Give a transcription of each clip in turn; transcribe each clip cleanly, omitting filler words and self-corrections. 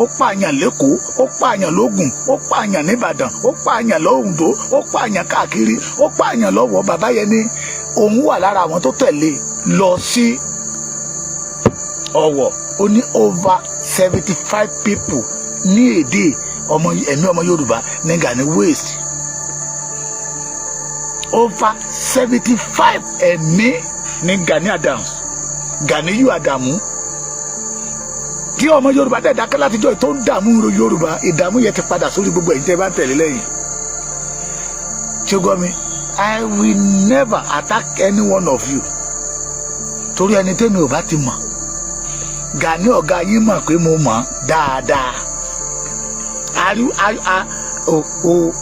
ó pààyàn lẹ́kọ̀ọ́, ó pààyàn lógùn, ó pààyàn nìbàdàn, ó pààyàn lóhùndó, ó pààyàn káàkiri, ó pààyàn lọ́wọ́. Bàbá yẹn ní òun wà lára àwọn tó tẹ̀lé lọ sí Ọ̀wọ̀. Ó ní over 75 people ní èdè ẹ̀mí ọmọ Yorùbá ní Gani waste. Over 75 ẹ̀mí ní Gani Adams, Ganiyu Adamu. Tí ọmọ Yorùbá dẹ̀ dákẹ́ látijọ́ tó ń dààmú Yorùbá, ìdààmú yẹn ti padà sórí gbogbo ẹ̀yin tẹ́ bá ń tẹ̀lé lẹ́yìn. Ṣé gbọ́ mi? I will never attack any one of you. Torí ẹni tẹ́mi ò bá ti mọ̀. Gani ọ̀gá yín mọ̀ pé mo mọ̀ dáadáa.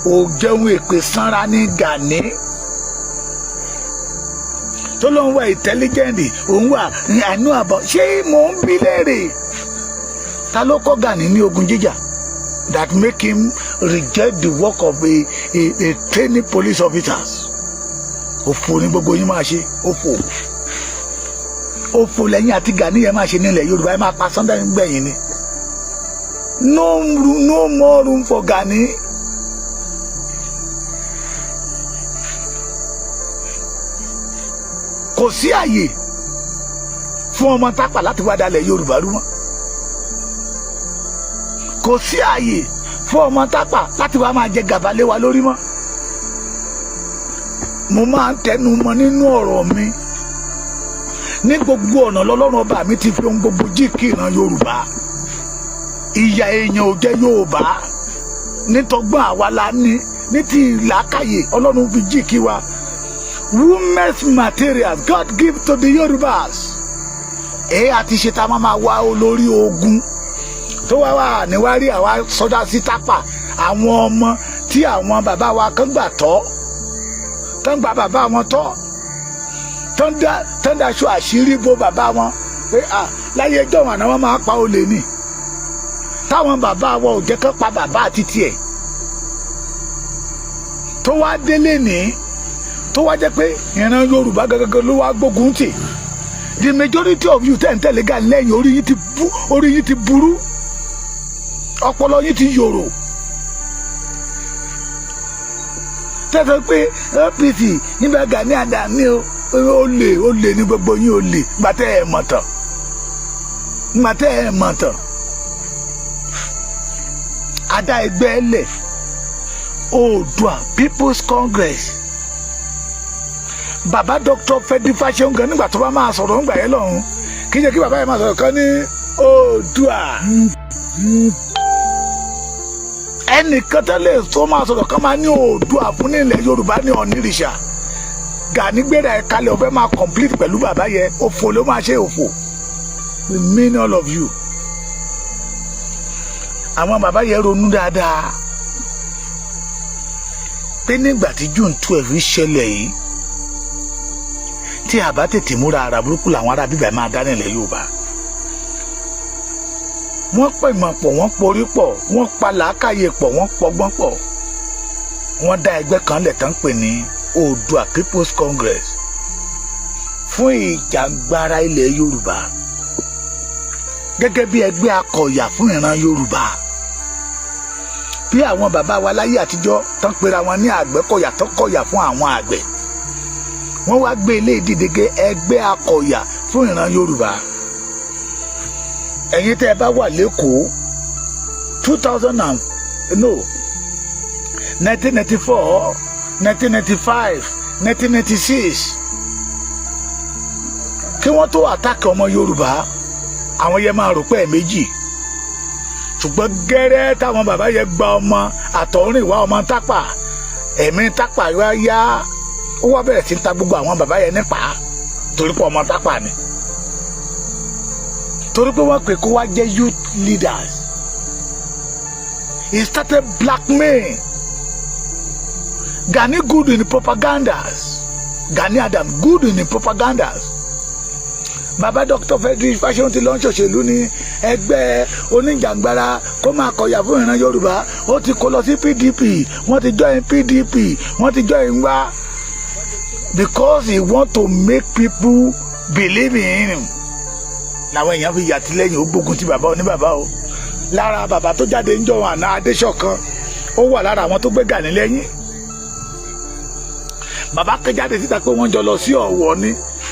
O jẹun èpè sanra ní Gani. Tó ló ń wá intelligent, òun wà àánú àbọ̀. Ṣé mò ń bi léèrè? Ta ló kọ́ Gani ní ogun jíjà? That make him reject the work of a training police officers. Òfò ni gbogbo yín máa ṣe, òfò. Òfò lẹ́yìn àti Gani yẹn máa ṣe nílẹ̀ Yorùbá, ẹ máa pa Sunday gbẹ̀yìn ni. No more room for Gani. Kò sí àyè fún ọmọ Tápà láti wá dalẹ̀ Yorùbá rú mọ́. Kò sí àyè fún ọmọ Tápà láti wá máa jẹ gàba lé wa lórí mọ́. Mo máa ń tẹnu mọ́ nínú ọ̀rọ̀ mi. Ní gbogbo ọ̀nà lọ́lọ́run ọba mi ti fi ohun gbogbo jí kí ìran Yorùbá. Ìyà èèyàn ò jẹ́ Yorùbá. Nítọ́gbọ́n àwa la ní ti ìlàkàyè Ọlọ́run fi jí kí wa. Women's materials God give to the Yorùbás. Àti ṣe ta máa wá olórí ogun tó wá níwárí àwa sọdá sí Tápà. Àwọn ọmọ tí àwọn bàbá wa kan gbà tọ́, tán gba bàbá wọn tọ́, tán daṣọ àṣírí bo bàbá wọn pé láyé ẹjọ́ wọn àná wọn máa pa olè ní. Táwọn bàbá wọn ò jẹ́ kán pa bàbá àti tiẹ̀. Tó wá délé ní tó wá jẹ́ pé ìran Yorùbá gẹ́gẹ́ ló wá gbógun tì. The majority of you tẹ̀ ń tẹ̀lé Gani lẹ́yìn orí yín ti burú, ọpọlọ yín ti yòrò. Tẹ́sán pé APC nígbà Gani Adams ní olè ní gbogbo yín olè gbàtẹ́ ẹ̀ mọ̀ tán. Adá ẹgbẹ́ ẹlẹ̀ Oòduà People's Congress. Bàbá Dr. Fẹ́dí Fáṣẹ̀hùn nígbà tó bá máa sọ̀rọ̀ ńgbà yẹn lọ́hùn, kí jẹ́ kí bàbá yẹn máa sọ̀rọ̀ kan ní Oòduà. Ẹnìkan tẹ́lẹ̀ tó máa sọ̀rọ̀ kan máa ní Oòduà fún nílẹ̀ Yorùbá ní Ọ̀nìrìṣà. Gani gbéra ẹ̀ kalẹ̀ ó fẹ́ máa complete pẹ̀lú bàbá yẹn, òfò ló máa ṣe òfò. We mean all of you. Àwọn bàbá yẹn ronú dáadáa pé nígbà tí June 12 ṣẹlẹ̀ yìí, tí a bá tètè múra ara burúkú làwọn ará bíbá máa dá nílẹ̀ Yorùbá. Wọ́n pẹ̀mọ̀ pọ̀, wọ́n porí pọ̀, wọ́n pa làákàyè pọ̀, wọ́n pọgbọ́n pọ̀. Wọ́n dá ẹgbẹ́ kan lẹ̀ tán pè ní Oòduà People's Congress fún ìjàngbara ilẹ̀ Yorùbá gẹ́gẹ́ bí ẹgbẹ́ akọ̀yà fún ìran Yorùbá. Bí àwọn bàbá wa láyé àtijọ́ tán pera wọn ní Àgbẹ̀kọ̀yà tán kọ̀yà fún àwọn àgbẹ̀. Wọ́n wá gbé ilé ìdíje ẹgbẹ́ akọ̀yà fún ìran Yorùbá. Ẹ̀yin tẹ́ ẹ bá wà lÉkòó 1994, 1995, 1996 kí wọ́n tó àtàkì ọmọ Yorùbá, àwọn yẹn máa rò pé ẹ̀ẹ̀mejì. Ṣùgbọ́n gẹ́rẹ́ táwọn bàbá yẹn gba ọmọ àtọ̀húnrìnwá ọmọ Tápà, ẹ̀mí Tápà wá yá, ó wá bẹ̀rẹ̀ sí ń ta gbogbo àwọn bàbá yẹn nípa torí pé ọmọ Tápà ni. Torí pé wọ́n pè kó wá jẹ́ youth leaders. He started blackmail. Gani good in the propagandas. Gani Adams good in the propagandas. Bàbá Dr. Fẹ́dí Fáṣẹ̀hùn ti lọ ń ṣòṣèlú ní ẹgbẹ́ oníjàngbara kó máa kọ̀yà fún ìran Yorùbá. Ó ti kó lọ sí PDP, wọ́n ti join PDP, wọ́n ti join wá. Because he want to make people believe in him. Làwọn èèyàn fi yàtìlẹ́yìn ó gbógun ti bàbá oníbàbá o. lára bàbá tó jáde ń jọ àná Adéṣọ̀kan ó wà lára àwọn tó gbé Gani lẹ́yìn. Bàbá kan jáde síta pé wọ́n jọ lọ sí Ọ̀wọ̀ ni,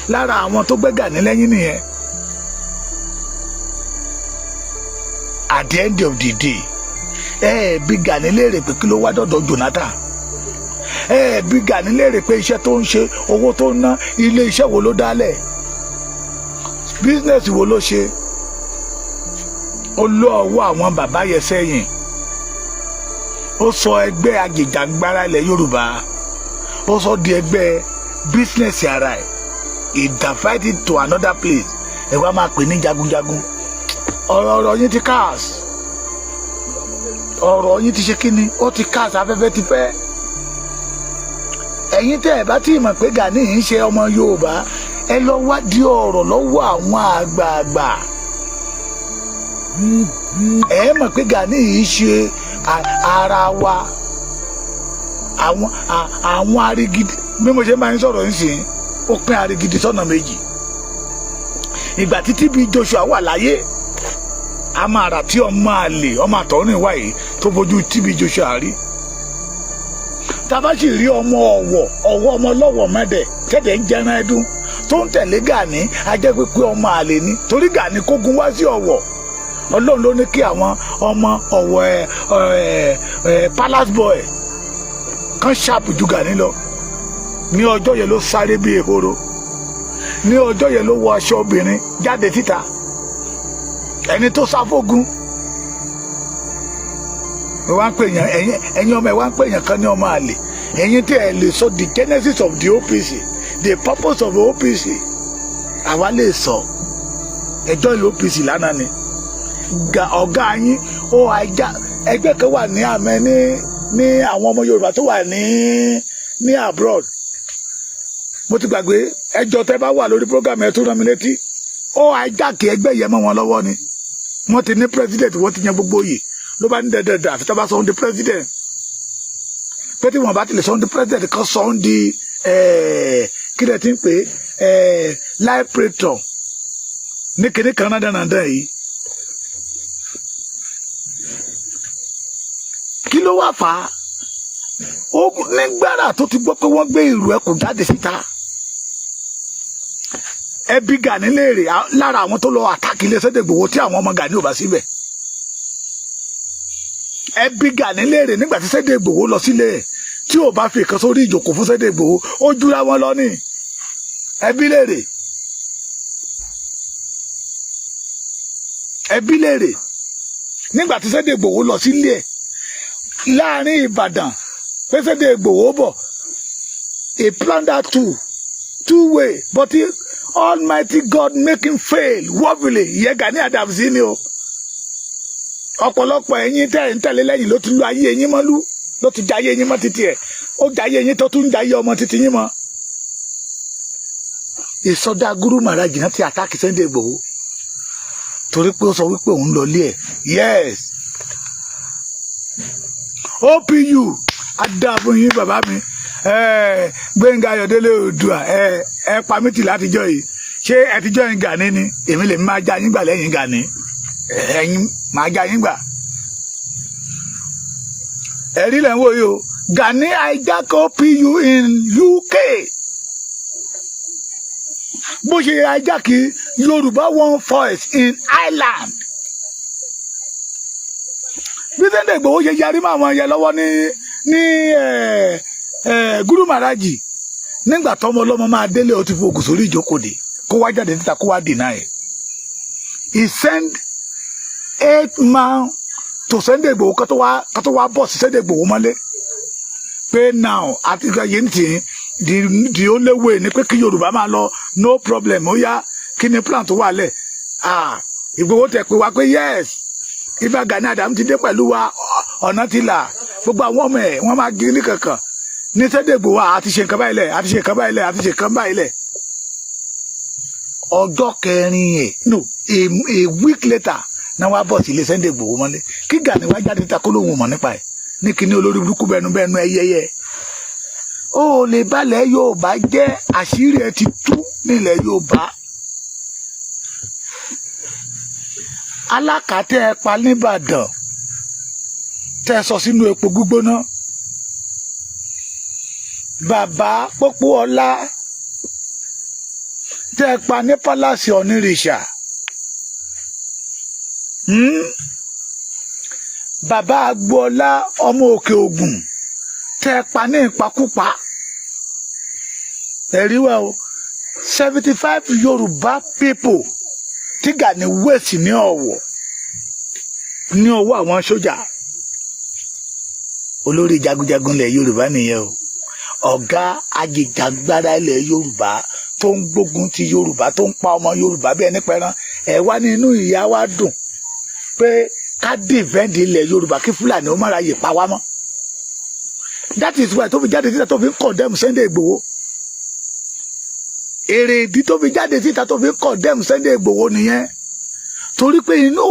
lára àwọn tó gbé Gani lẹ́yìn nìyẹn. At the end of the day bí Gani léèrè pé kí ló wá dọ̀dọ̀ Jonathan, bí Gani léèrè pé iṣẹ́ tó ń ṣe, owó tó ń ná, ilé iṣẹ́ wo ló dálẹ̀, business wo ló ṣe. Ó lọ ọwọ́ àwọn bàbá yẹn sẹ́yìn, ó sọ ẹgbẹ́ ajìjàgbara ilẹ̀ Yorùbá, ó sọ di ẹgbẹ́ business ara ẹ̀, he divide it to another place. Ẹ wá máa pè ní jagunjagun. Ọ̀rọ̀ yín ti cast, ọ̀rọ̀ yín ti ṣe kíni, ó ti cast afẹ́fẹ́ ti fẹ́. Ẹ̀yin tẹ́ ẹ bá tí mọ̀ pé Gani ń ṣe ọmọ Yorùbá, ẹ lọ wádìí ọ̀rọ̀ lọ́wọ́ àwọn àgbààgbà. Ẹ mọ̀ pé Gani yìí ṣe ara wa. Àwọn arigidi, bí mo ṣe máa ń sọ̀rọ̀ nísìnyí, ó pín arigidi sọ́nà méjì. Ìgbà tí TB Joshua wà láyé, a máa rà tí ọmọ àlè, ọmọ àtọ̀rìn wà yìí tó fojú TB Joshua rí. Tá bá sì rí ọmọ ọ̀wọ̀ ọmọ lọ́wọ́ mẹ́dẹ̀ tẹ́tẹ̀ ń jẹran ẹdún tó ń tẹ̀lé Gani, a jẹ́ pé ọmọ àlè ni, torí Gani kógun wá sí Ọ̀wọ̀. Ọlọ́run ló ní kí àwọn ọmọ Ọ̀wọ̀ palace boy kan ṣàpù ju Gani lọ. Ní ọjọ́ yẹn ló sáré bí ehoro, ní ọjọ́ yẹn ló wọ aṣọ obìnrin jáde síta, ẹni tó sáfógun. Wọ́n ń pè yàn, ẹ̀yin ọmọ ẹ̀ wọ́n ń pè yàn kan ní ọmọ àlè. Ẹ̀yin tí ẹ lè sọ the genesis of the OPC, the purpose of the OPC, àwa lè sọ. Ẹjọ́ ìlú OPC lánàá ni ọ̀gá yín ó ajá ẹgbẹ́ kan wà ní àmẹ́ ní àwọn ọmọ Yorùbá tó wà ní abroad. Mo ti gbàgbé, ẹjọ́ tẹ́ bá wà lórí program ẹ̀ tó rán mi létí. Ó ajá kí ẹgbẹ́ yẹn mọ́ wọn lọ́wọ́ ni. Wọ́n ti ní president, wọ́n ti yan gbogbo oyè, ló bá ní dẹ̀dẹ̀dẹ̀ àfi tó bá sọ ọ́n di president. Pé tí wọ́n bá ti lè sọ ọ́n di president kan sọ ọ́n di kí lẹ ti ń pè live patron ní kíní kan náà dánadáa yìí. Kí ló wá fà á? Ó nígbàrà tó ti gbọ́ pé wọ́n gbé ìrù ẹkùn jáde síta. Ẹbí Gani léèrè lára àwọn tó lọ àtàkì ilé Sunday Igboho tí àwọn ọmọ Gani ò bá síbẹ̀. Ẹbí Gani léèrè nígbà tí Sunday Igboho lọ sílé ẹ̀ tí ò bá fi ìkan sórí ìjókòó fún Sunday Igboho, ó júra wọn lọ ní. Ẹbí léèrè. Ẹbí léèrè nígbà tí Sunday Igboho lọ sílé ẹ̀ láàrin Ìbàdàn pé Sunday Igboho bọ̀, he planned that two way, but Almighty God make him fail woefully. Ìyẹn Gani Adams ni o. Ọ̀pọ̀lọpọ̀ ẹ̀yin tẹ́ ń tẹ̀lé lẹ́yìn ló ti lu ayé ẹ̀yin mọ́lú, ló ti jayé ẹ̀yin mọ́ títí ẹ̀, ó jayé ẹ̀yin tó tún jayé ọmọ títí yín mọ́. Ìsọdá Guru Maharaj náà ti àtàkì Sunday Igboho torí pé ó sọ wípé òun lọ lé ẹ̀. Yes, OPU adáàbò yín bàbá mi, Gbẹ́ngà Ayọ̀délé Oòduà, ẹ pa mí tì látijọ́ yìí. Ṣé ẹ ti jọ́ yín Gani ni? Èmi lè máa já yín gbà lẹ́yìn Gani, ẹ̀yin máa já yín gbà. Ẹ̀rí lẹ́ ń wò yìí o, Gani hijack OPU in UK. Bó ṣe hijack Yorùbá One Voice in Ireland. Bí Sunday Igboho ṣe yarí máa wọn yẹ lọ́wọ́ ní Guru Maharaj nígbà tọ́mọ ọlọ́mọ máa délé, ó ti fi ògùn sórí ìjókòó dé kó wá jáde níta kó wá deny ẹ̀. He sent 8 man to Sunday Igboho kó tó wá bọ̀ sí Sunday Igboho mọ́lé pé now àti yẹn ti the only way ni pé kí Yorùbá máa lọ, no problem, ó yá kí ni plan tó wà lẹ̀. Igboho tẹ̀ pé wá pé yes, Ìbà Gani Adams ti dé pẹ̀lú wa, ọ̀nà ti là, gbogbo àwọn ọmọ ẹ̀ wọ́n máa gé ní kankan ní Sunday Igboho àti ṣe nǹkan báyìí lẹ̀, àti ṣe nǹkan báyìí lẹ̀, àti ṣe nǹkan báyìí lẹ̀. Ọjọ́ kẹrin ẹ̀ no a week later náà wá bọ̀ sí ilé Sunday Igboho mọ́lé kí Gani wá jáde ta kó lóhùn mọ̀ nípa ẹ̀ ní kíní olórí burúkú bẹnu ẹyẹyẹ. Ó lè balẹ̀ Yorùbá jẹ́, àṣírí ẹ̀ ti tú nílẹ̀ Yorùbá. alákàtẹ́ ẹ pa nìbàdàn tẹ́ ẹ sọ sínú epo gbígbóná, bàbá Pópóọlá tẹ́ ẹ pa ní pálásì Onírìṣà, bàbá Agboola ọmọ Òkè Ògùn tẹ́ ẹ pa ní ìpakúpa. ẹ̀rí wa o 75 Yorùbá people tí Gani West ní Ọ̀wọ̀ ní ọwọ́ àwọn sójà. olórí jagunjagun ilẹ̀ Yorùbá nìyẹn o, ọ̀gá ajìjàgbara ilẹ̀ Yorùbá tó ń gbógun ti Yorùbá, tó ń pa ọmọ Yorùbá bí ẹni pẹran. ẹ wá nínú ìyá wa dùn pé ká dìvẹ́ǹdì ilẹ̀ Yorùbá kí Fúlàní ó má ráyè pa wá mọ́. that is why tó fi jáde síta tó fi ń condemn Sunday Igboho. èrè ìdí tó fi jáde síta tó fi ń condemn Sunday Igboho nìyẹn, torí pé inú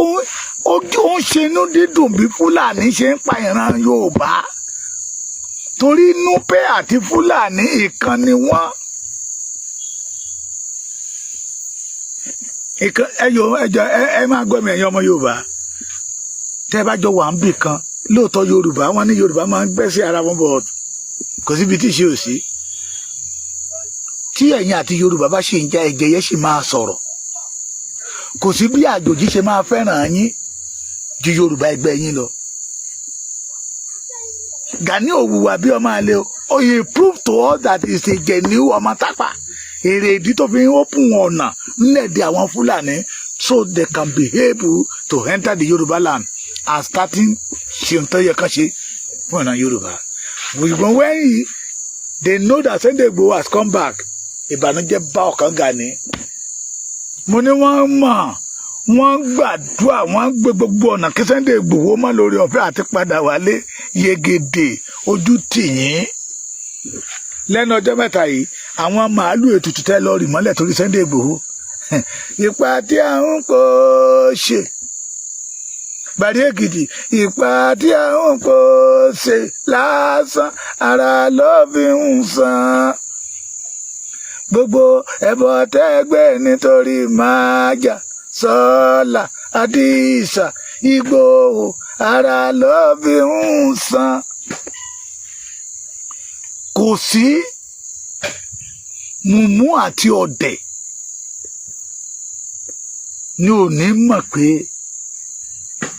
ojú ó ń ṣe inú dídùn bí Fúlàní ṣe ń pa ìran Yorùbá, torí Núpé àti Fúlàní ìkan ni wọ́n. ẹ máa gbọ́ mi ẹ̀yin ọmọ Yorùbá, tẹ́ bá jọ wà ń bì kan, lóòótọ́ Yorùbá wọn ní Yorùbá máa ń gbẹ́ sí ara wọn, bọ̀ kò síbi tí ṣe ò sí. tí ẹ̀yin àti Yorùbá bá ṣe ń já, ẹ̀jẹ̀ yẹn sì máa sọ̀rọ̀. kò sí bí àjòjì ṣe máa fẹ́ràn yín ju Yorùbá ẹgbẹ́ yín lọ. Gani ò hùwà bí ọmọ àlè o, he proved to us that he is a genuine ọmọ tápà. èrè ìdí tó fi ń open ọ̀nà nílẹ̀ àwọn Fúlàní so they can be able to enter the Yorùbá land and starting ṣe ń tọ́yẹ kan ṣe fún ọ̀nà Yorùbá. But when they know that Sunday Igboho has come back, ìbànújẹ́ bá ọkàn Gani. mo ní wọ́n mọ̀, wọ́n gbàdúrà, wọ́n gbé gbogbo ọ̀nà kí Sunday Igboho mọ́ lórí ọ̀fẹ́ àti padà wálé. Yegede ojú tìyín. lẹ́nu ọjọ́ mẹ́ta yìí, àwọn màálù ètùtù tẹ́ lọ rì mọ́lẹ̀ torí Sunday Igboho. ipa tí a ń kó ṣe Bàrí Èkìtì, ipa tí a ń kó ṣe lásán ara ló fi ń san. gbogbo ẹbọ tẹ́gbẹ́ nítorí Májà, Sọ́là, Àdìsá, Ìgbòho ara ló fi ń san. kò sí Mùmú àti ọ̀dẹ̀ ni ò ní mọ̀ pé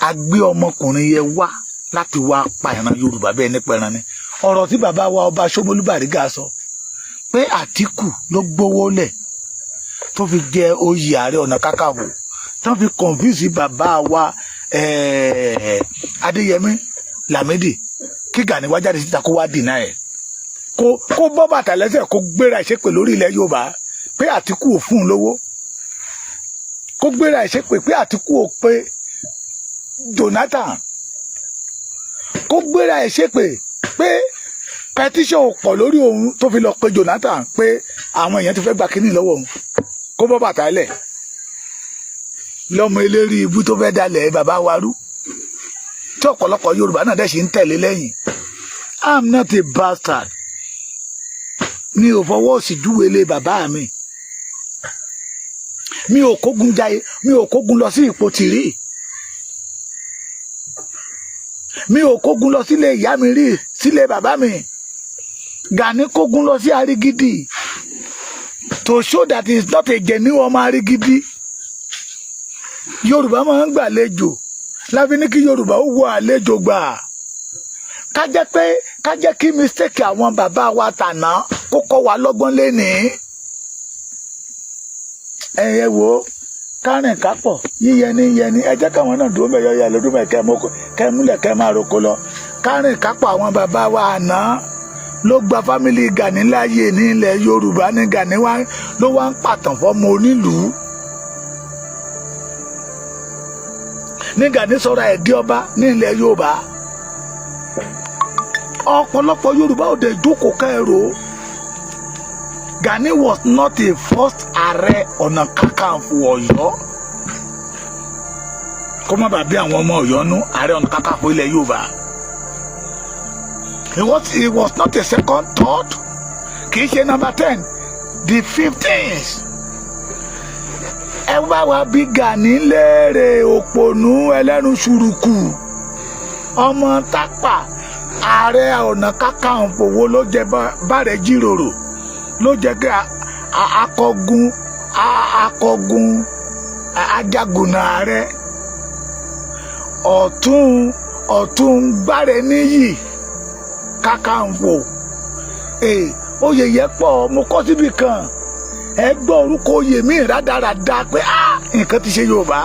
a gbé ọmọkùnrin yẹn wá láti wá pa ìran Yorùbá bẹ́ẹ̀ ní pẹran ni. ọ̀rọ̀ tí bàbá wa ọba Ṣómólú Bàrígà sọ pé Àtíkù ló gbówó lẹ̀ tó fi jẹ oyè Ààrẹ Ọ̀nà Kakanfò, tó fi confuse bàbá wa Adéyẹmí Lámídì, kí Gani wá jáde síta kó wá dìnnà ẹ̀, kó bọ́ bàtà lẹ́sẹ̀, kó gbéra ìṣépè lórí ilẹ̀ Yorùbá pé Àtíkù ò fún un lówó, kó gbéra ìṣépè pé Àtíkù ò pé Jonathan, kó gbéra ìṣépè pé petition ò pọ̀ lórí òun tó fi lọ pé Jonathan pé àwọn èèyàn ti fẹ́ gba kínní lọ́wọ́ òun, kó bọ́ bàtà lẹ̀ lọ́mọ eléri ibú tó fẹ́ dalẹ̀ bàbá wa rú, tí ọ̀pọ̀lọpọ̀ Yorùbá náà dẹ̀ ṣe ń tẹ̀lé lẹ́yìn. I'm not a bastard. mi ò fọwọ́ sí júwèlé bàbá mi. mi ò kógun jayé, mi ò kógun lọ sí Ìpotìrí, mi ò kógun lọ sílé ìyá mi rí, sílé bàbá mi. Gani kógun lọ sí Arigidi to show that he is not a genuine ọmọ Arigidi. Yorùbá máa ń gbàlejò, láfi ní kí Yorùbá ó wọ àlejò gbà. ká jẹ́ kí mistake àwọn bàbá wa tàná kó kọ́ wa lọ́gbọ́n lénìí. ẹ̀yẹ wo kárìn kápọ̀ yíyẹni yẹni, ẹ jẹ́ káwọn náà dúró mẹ́yọ yẹ lọ́dún mẹ́kẹ́ múlẹ̀ kẹ́ máa roko lọ. kárìn kápọ̀ àwọn bàbá wa àná ló gba fámìlì Gani láàyè ní ilẹ̀ Yorùbá, ní Gani ló wá ń pàtàn fọ́mọ onílùú. ní Gani sọ̀rọ̀ ẹ̀ di ọba ní ilẹ̀ Yorùbá. ọ̀pọ̀lọpọ̀ Yorùbá ò dé jókòó kẹ́rò. Gani was not a first Ààrẹ Ọ̀nà Kakanfò Ọ̀yọ́. kó má bàa bí àwọn ọmọ Ọ̀yọ́ nú Ààrẹ Ọ̀nà Kakanfò ilẹ̀ Yorùbá. He was not a second, third, kì í ṣe number 10, the 15th. ẹ bá wa bí Gani léèrè òpònú ẹlẹ́nu ṣùrùkù ọmọ Tápà Ààrẹ Ọ̀nà Kakanfò wo ló jẹ bàrẹ̀ jíròrò ló jẹ kí akọgun ajagunà ààrẹ ọ̀tún Bárẹ̀ Níyì Kakanfò oyè yẹn pọ̀ mo kọ́ síbi kan ẹ gbọ́ orúkọ oyè mi rádaràda pé nǹkan ti ṣe Yorùbá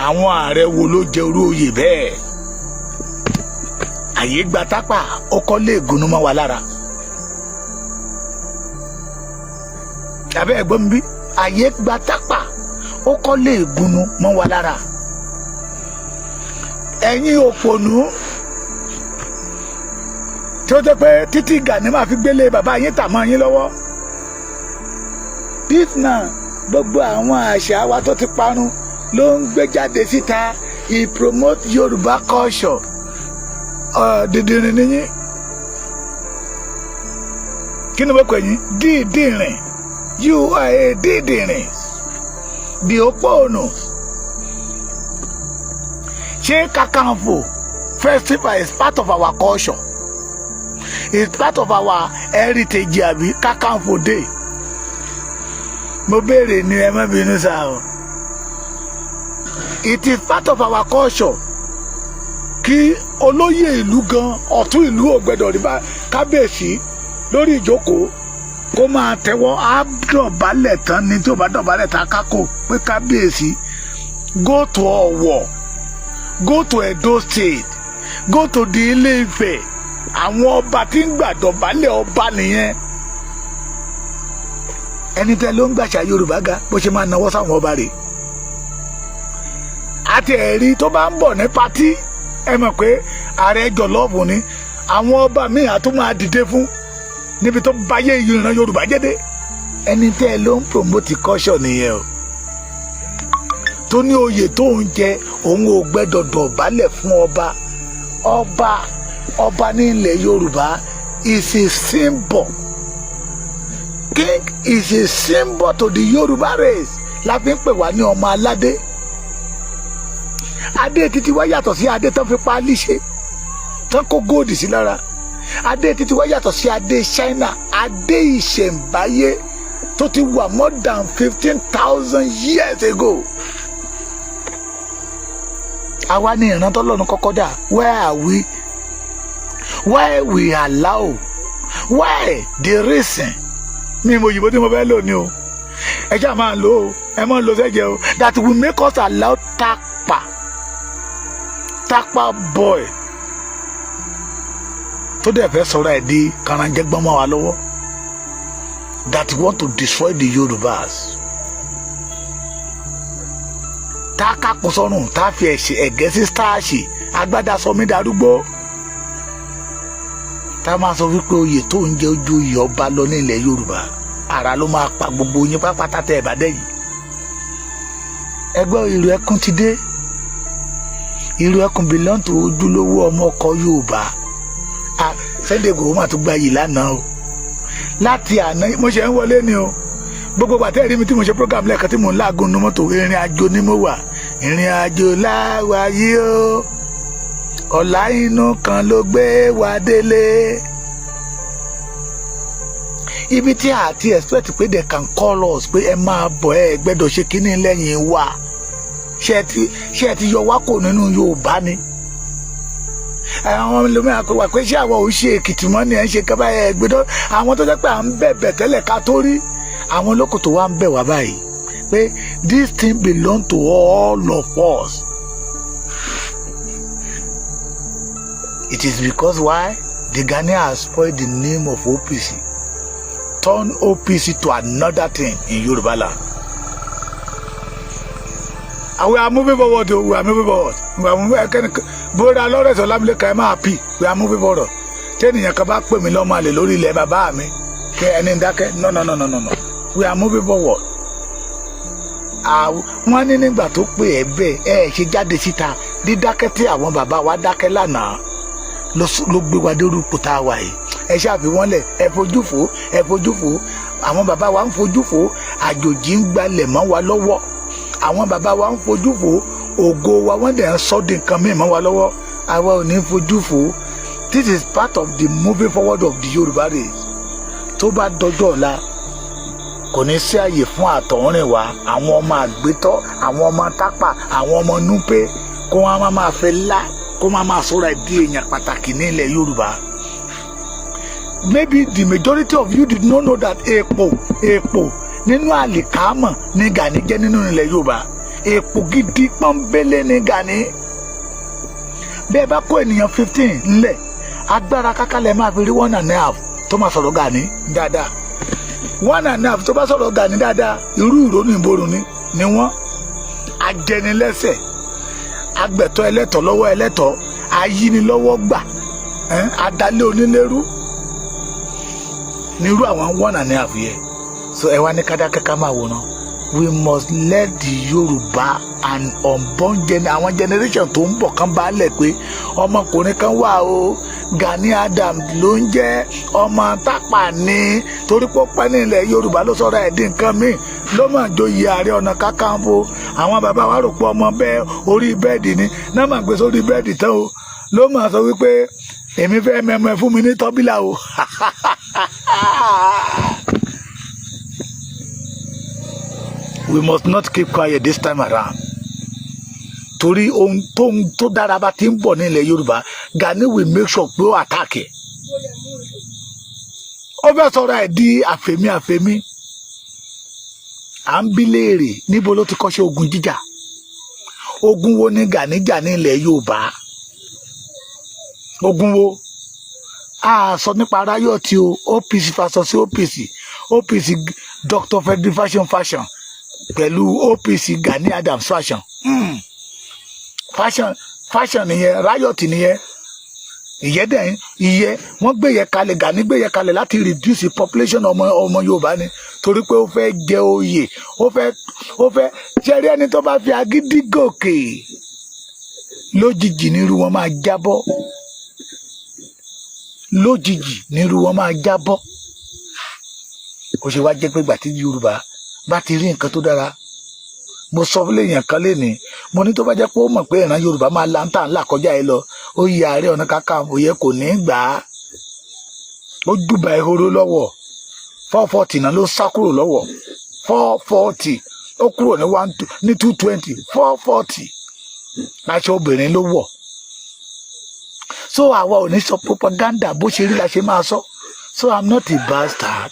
àwọn ààrẹ wo ló jẹ orú oyè bẹ́ẹ̀ àyè gba Tápà ó kọ́ lé ègúnú mọ́ wa lára abẹ́ ẹ̀gbọ́n mi bí àyè gba Tápà ó kọ́ lé ègúnú mọ́ wa lára ẹ̀yin òpònú tí ó jẹ́ pé títí Gani máa fi gbélé bàbá yín tà mọ́ yín lọ́wọ́ this now gbogbo àwọn àṣà wa tó ti parun ló ń gbé jáde síta he promote Yorùbá culture dídìrín níyìn kí ni wọ́n pè yín dídìrín you are a dídìrín di òpónú ṣé Kakanfò festival is part of our culture it's part of our heritage àbí Kakanfò day mo béèrè ni ẹ má bínú sáà o it is part of our culture kí olóyè ìlú gan ọ̀tún ìlú ò gbẹ́dọ̀ rí bá kábíyèsí lórí ìjókòó kó máa tẹ́wọ́ á dọ̀bálẹ̀ tán ni tí ò bá dọ̀bálẹ̀ tán kákò pé kábíyèsí go to Ọ̀wọ̀ go to Edo State go to the Ilé-Ifẹ̀ àwọn ọba tí ń gbàdọ̀bálẹ̀ ọba nìyẹn ẹni tẹ́ ló ń gbàṣà Yorùbá ga bó ṣe máa náwó sáwọn ọba rẹ̀ àti ẹ̀rí tó bá ń bọ̀ ní pátí ẹ mọ̀ pé ààrẹ jọ̀lọ́ọ̀bù ni àwọn ọba míì á tún máa dìde fún níbi tó báyé ìran Yorùbá jẹ́dẹ́ ẹni tẹ́ ló ń promote culture nìyẹn o tó ní oyè tó ń jẹ òun ò gbẹ́dọ̀ dọ̀bálẹ̀ fún ọba ní ilẹ̀ Yorùbá is a symbol king is a symbol to the Yorùbá race la fi ń pè wá ní ọmọ aládé adé títí wá yàtọ̀ sí adé tán fi páálí ṣe tán kó góòdì sí lára adé títí wá yàtọ̀ sí adé China adé ìṣẹ̀ǹbáyé tó ti wà more than 15,000 years ago àwa ní ìran tọ́lọ́run kọ́kọ́ dà why we allow why the reason mi mo yìnbó tí mo fẹ́ lò ní o ẹ ṣáà máa lò ó ẹ máa lò sẹ́jẹ̀ o that will make us allow Tápà boy tó dẹ̀ fẹ́ sọ̀rọ̀ ẹ̀ di kàràǹjẹ́gbọ́n mọ́ wa lọ́wọ́ that want to destroy the Yorùbás tá a kápọ̀ sọ́run tá a fi ẹ̀gẹ́ sí stáàṣì agbádá sọmí darúgbó tá a máa sọ wípé oyè tó ń jẹ ojú oyè ọba lọ ní ilẹ̀ Yorùbá ara ló máa pa gbogbo yín pápátá tẹ́ ẹ̀ bá dẹ̀ yìí ẹgbẹ́ ìlú ẹkùn ti dé ìlú ẹkùn belong to ojúlówó ọmọ ọkọ Yorùbá Sunday Igboho máa tún gba yìí lánàá o láti àná mo ṣe ń wọlé ni o gbogbo pàtẹ́ rí mi tí mo ṣe program lẹ́ẹ̀kan tí mo ń láàgùn ní mọ́tò ìrìn àjò ni mo wà ìrìn àjò láwa yìí o ọ̀la inú kan ló gbé wa délé ibi tí a ti expect pé they can call us pé ẹ máa bọ̀ ẹ gbẹ́dọ̀ ṣe kínní lẹ́yìn wa ṣé ẹ ti yọ wá kò nínú Yorùbá ni àwọn ẹlòmíràn kò wà pé ṣé àwọn ò ṣe Èkìtì mọ́ ni ẹ ń ṣe kaba ẹ gbẹ́dọ̀ àwọn tó jẹ́ pé à ń bẹ̀bẹ̀ tẹ́lẹ̀ ká tó rí àwọn olóko tó wá ń bẹ̀ wá báyìí pé this thing belong to all of us. It is because why the Ghanaians has spoiled the name of OPC, turn OPC to another thing in Yoruba land. And we are moving forward. We are moving forward. We are moving. Bóra Lawrence Ọlámilékan ẹ máa happy. We are moving forward. Tẹ́nìyàn kan bá pè mí lọ́mọ àlè lórí ilẹ̀ bàbá mi kí ẹni dákẹ́ no. We are moving forward. Wọ́n ní nígbà tó pè ẹ́ bẹ́ẹ̀ ẹ ṣe jáde síta dídákẹ́ tí àwọn bàbá wa dákẹ́ lánàá ló gbé wa dé orúkọ tá a wà yìí ẹ ṣáàfi wọ́n lẹ̀ ẹ fojú fò àwọn bàbá wa ń fojú fò àjòjì ń gbalẹ̀ mọ́ wa lọ́wọ́ àwọn bàbá wa ń fojú fò ògo wa wọ́n dẹ̀ ń sọ di nǹkan míì mọ́ wa lọ́wọ́ àwa ò ní fojú fò. This is part of the moving forward of the Yorùbá race. Tó bá dọjọ́ ọ̀la kò ní sí àyè fún àtọ̀húnrìn wa àwọn ọmọ àgbétọ́ àwọn ọmọ tápà àwọn ọmọ núpé kó wọn máa fẹ́ lá kó máa sọ̀rọ̀ ìdí èèyàn pàtàkì ní ilẹ̀ Yorùbá. Maybe the majority of you did not know that èèpo nínú àlìkámọ̀ ní Gani jẹ́ nínú ilẹ̀ Yorùbá. Èèpo gidi pọ́nbélé ní Gani. Bẹ́ẹ̀ bá kó ènìyàn 15 ńlẹ̀ agbára kákálẹ̀ máa fi rí 1.5 tó máa sọ̀rọ̀ Gani dáadáa. 1.5 tó bá sọ̀rọ̀ Gani dáadáa irú ìrònú ìborùn ni wọ́n. Ajẹnilẹ́sẹ̀ agbẹ̀tọ́ ẹlẹ́tọ̀ lọ́wọ́ ẹlẹ́tọ̀ ayínilọ́wọ́ gbà adalé onílérú nírú àwọn 1.5 yẹn. So ẹ wá ní kádàkẹ́kẹ́ máa wò náà. We must let the Yorùbá and unborn àwọn generation tó ń bọ̀ kan bá lẹ̀ pé ọmọkùnrin kan wà o Gani Adams ló ń jẹ́ ọmọ tápà ní torí pé ó pẹ́ ní ilẹ̀ Yorùbá ló sọ̀rọ̀ ẹ̀dín nǹkan míì ló máa joyè Ààrẹ Ọ̀nà Kakanfò àwọn bàbá wa rò pé ọmọ bẹ́ẹ̀ orí bẹ́ẹ̀dì ni náà máa gbé sórí bẹ́ẹ̀dì tán o ló máa sọ wípé èmi fẹ́ mẹ́mọ́ ẹ fún mi ní tọ́bílà o. We must not keep quiet this time around. Torí ohun tó dára bá ti ń bọ̀ ní ilẹ̀ Yorùbá Gani will make sure pé ó attack ẹ̀. Ó fẹ́ sọ̀rọ̀ ẹ̀ di àfẹ̀mí. À ń bí léèrè níbo ló ti kọ́ṣẹ́ ogun jíjà. Ogun wo ni Gani jà ní ilẹ̀ Yorùbá? Ogun wo? A sọ nípa riot o OPC versus OPC Dr. Frederick fashion pẹ̀lú OPC Gani Adams fashion nìyẹn riot nìyẹn ìyẹ́ wọ́n gbé yẹ kalẹ̀ Gani gbé yẹ kalẹ̀ láti reduce population ọmọ Yorùbá ni torí pé ó fẹ́ jẹ oyè ó fẹ́ ṣẹ́rí ẹni tó bá fi agídí gòkè lójijì nírú wọn máa jábọ́ ó ṣe wá jẹ́ pé gbà tí Yorùbá bá ti rí nǹkan tó dára mo sọ fún èèyàn kan lénìí mo ní tó bá jẹ́ pé ó mọ̀ pé ìran Yorùbá máa láńtà ńlá kọjá ẹ lọ ó yẹ Ààrẹ Ọ̀nà Kakanfò yẹ kò ní gbà á ó júbà ehoro lọ́wọ́ 440 náà ló sá kúrò lọ́wọ́ 440 ó kúrò ní 220 440 láṣọ obìnrin ló wọ̀ so àwa ò ní sọ propaganda bó ṣe rí la ṣe máa sọ so I'm not a bastard.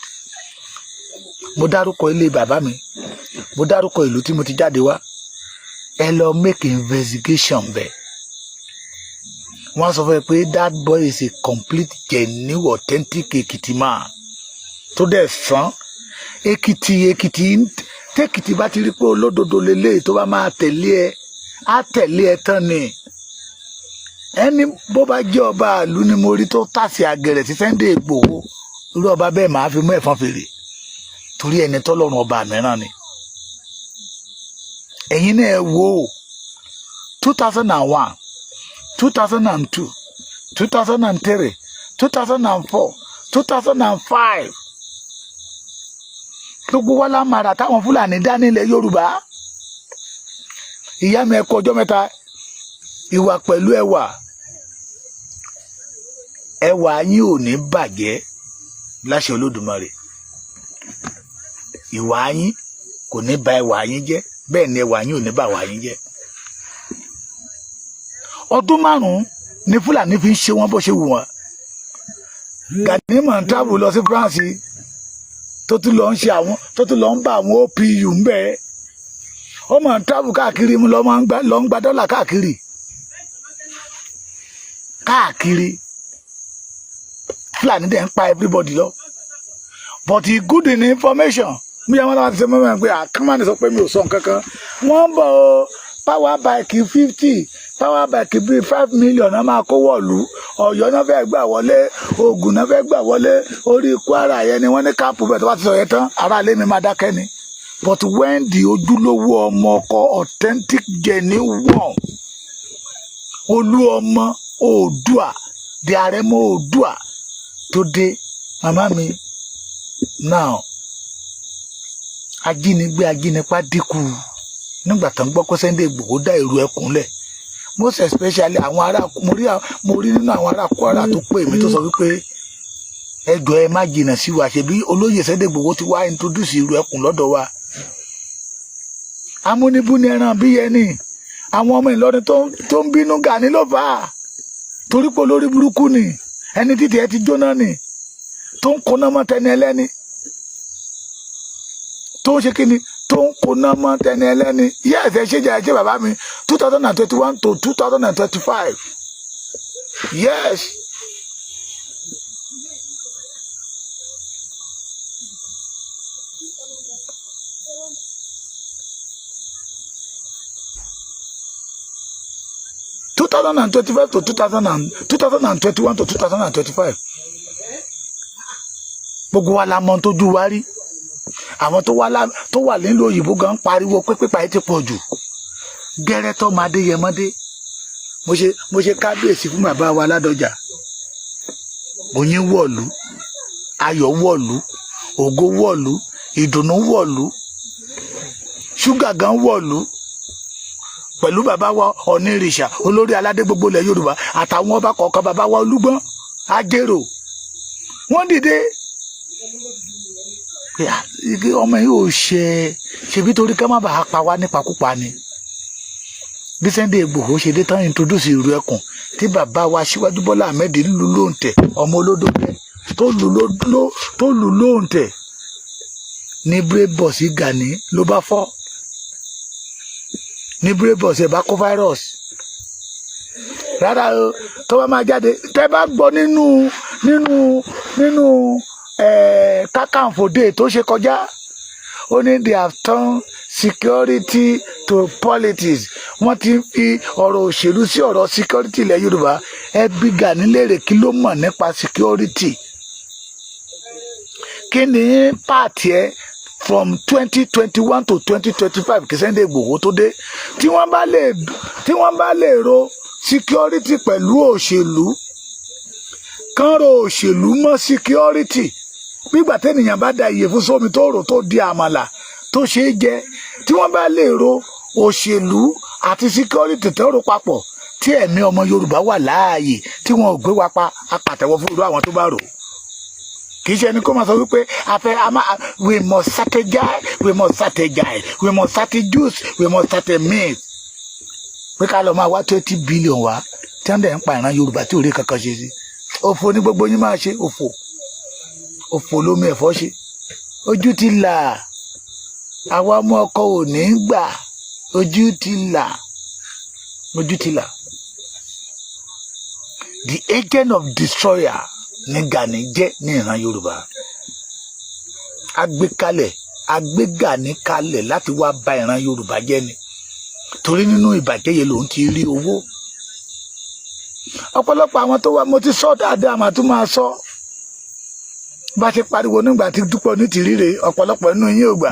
Mo dárúkọ ilé bàbá mi mo dárúkọ ìlú tí mo ti jáde wá ẹ lọ make investigation bẹ́ẹ̀ wọ́n sọ fún ẹ pé that boy is a complete genuine authentic Èkìtì man tó dẹ̀ sàn Èkìtì tẹ́kìtì bá ti rí pé olódodo lélẹ́yìí tó bá máa tẹ̀lé ẹ á tẹ̀lé ẹ tán ni ẹni bó bá jẹ́ ọba àlú ni mo rí tó tàsí àgẹ̀rẹ̀ sí Sunday Ìgbòho irú ọba bẹ́ẹ̀ máa fi mú ẹ̀fọn fèrè torí ẹni tọ́lọ́run ọba mìíràn ni ẹ̀yin náà wò ó 2001 2002 2003 2004 2005 gbogbo wa lámàrà táwọn Fúlàní dá nílẹ̀ Yorùbá ìyá mi ẹ̀kọ́ ọjọ́ mẹ́ta ìwà pẹ̀lú ẹwà yín ò ní bàjẹ́ láṣẹ Olódùmarè ìwà yín kò ní bà ẹwà yín jẹ́ bẹ́ẹ̀ ni ẹwà yín ò ní bà wà yín jẹ́ ọdún 5 ni Fúlàní fi ń ṣe wọ́n bó ṣe wù wọ́n Gani máa ń travel lọ sí France tó tún lọ ń ṣe àwọn tó tún lọ ń bá àwọn OPU ń bẹ ó máa ń travel káàkiri lọ ń gba dọ́là káàkiri Fúlàní dẹ̀ ń pa everybody lọ but he good in information mi àwọn náà ti ṣe mọ́mọ́ pé àkàmánì sọ pé mi ò sọ nǹkan kan wọ́n ń bọ̀ o power bike 50 power bike bíi 5 million náà máa kó wọ̀lú Ọ̀yọ́ náà fẹ́ gbà wọlé Ògùn náà fẹ́ gbà wọlé orí Kwara yẹn ni wọ́n ní káàpù bẹ́ẹ̀ tó bá ti sọ yẹn tán ara ilé mi máa dákẹ́ ni but when the ojúlówó ọmọ ọkọ authentic genuine one olú ọmọ Oòduà di Àrẹ̀mọ Oòduà tó dé màmá mi now ajínigbé ajínipa dínkù nígbà tó ń gbọ́ pé Sunday Igboho dá èrò ẹkùn lẹ̀, most especially àwọn ará mo rí nínú àwọn ará Kwara tó pè mí tó sọ wípé ẹjọ́ ẹ má jìnnà sí wa, ṣebí olóyè Sunday Igboho ti wá introduce èrò ẹkùn lọ́dọ̀ wa. Amúnibú ni ẹran bí ẹni, àwọn ọmọ Ìlọrin tó ń bínú Gani ló fà á, torí pé olórí burúkú ni ẹni títí ẹ ti jóná ni, tó ń kóná mọ́ tẹni ẹlẹ́ni, tó ń ṣe kí ni, tó ń kóná mọ́ tẹni ẹlẹ́ni. Yes, ẹ ṣe jẹ́ ẹ ṣe bàbá mi 2021 to 2025. Yes. (2025 to 2021 to 2025). Gbogbo wa la mọ̀ tójú wa rí. Àwọn tó wà nílùú òyìnbó gan pariwo pé pípa yìí ti pọ̀ jù. Gẹ́rẹ́ tó máa dé Yẹmọdé. Mo ṣe kábíyèsí fún bàbá wa Ládọjà. Oyin wọ̀lú, ayọ̀ wọ̀lú, ògo wọ̀lú, ìdùnnú wọ̀lú, ṣúgà gan wọ̀lú. Pẹ̀lú bàbá wa Ọ̀nìrìṣà, olórí aládé gbogbo ilẹ̀ Yorùbá, àtàwọn ọba kọ̀ọ̀kan, bàbá wa Olúgbọ́n, Ajérò. Wọ́n dìde. Ọmọ yìí ò ṣebí torí ká má bàa pa wá nípakúpa ni. Bí Sunday Igboho ṣe dé tán introduce ìrù ẹkùn tí bàbá wa Síwájú Bọ́lá Ahmed lù lóǹtẹ̀, ọmọ olódò bẹ́ẹ̀ tó lù lóǹtẹ̀ ní brébọ̀sì Gani ló bá fọ́. Ní brébọ̀sì ẹ̀ bá kó virus. Rárá o, tó bá máa jáde, tẹ́ bá gbọ́ nínú Kakanfò Day tó ṣe kọjá, ó ní they have turned security to politics. Wọ́n ti ń fi ọ̀rọ̀ òṣèlú sí ọ̀rọ̀ security ilẹ̀ Yorùbá. Ẹ bi Gani léèrè kí ló mọ̀ nípa security. Kí ni pàtì ẹ from 2021 to 2025 kí Sunday Igboho tó dé? Tí wọ́n bá lè ro security pẹ̀lú òṣèlú, kán ro òṣèlú mọ́ security. Nígbà tẹ́nìyàn bá da ìyẹ̀fun sómi tó rò tó di àmàlà tó ṣe é jẹ, tí wọ́n bá lè ro òṣèlú àti security tó rò papọ̀, tí ẹ̀mí ọmọ Yorùbá wà láàyè, tí wọn ò gbé wa pa, apàtẹ́wọ́ fún irú àwọn tó bá rò. Kì í ṣe ẹni kó máa sọ wípé we must strategize, we must strategize, we must strategize, we must strategize. Pé ká lọ máa wá 20 billion wá tí wọ́n dẹ̀ ń pa ìran Yorùbá tí ò rí kankan ṣe sí. Òfò ní gbogbo yín máa ṣe, òfò lómi ẹ̀fọ́ ṣe. Ojú ti là, àwa ọmọ ọkọ ò ní gbà. Ojú ti là. The agent of destroyer ní Gani jẹ́ ní ìran Yorùbá. Agbé Gani kalẹ̀ láti wá ba ìran Yorùbá jẹ́ ni. Torí nínú ìbàjẹ́ yẹn lòun ti rí owó. Ọ̀pọ̀lọpọ̀ àwọn tó wà, mo ti sọ dáadáa, màá tún máa sọ. Bá ṣe pariwo nígbà tí Dúpẹ́ Onítìrí rèé, ọ̀pọ̀lọpọ̀ inú yín ò gbà.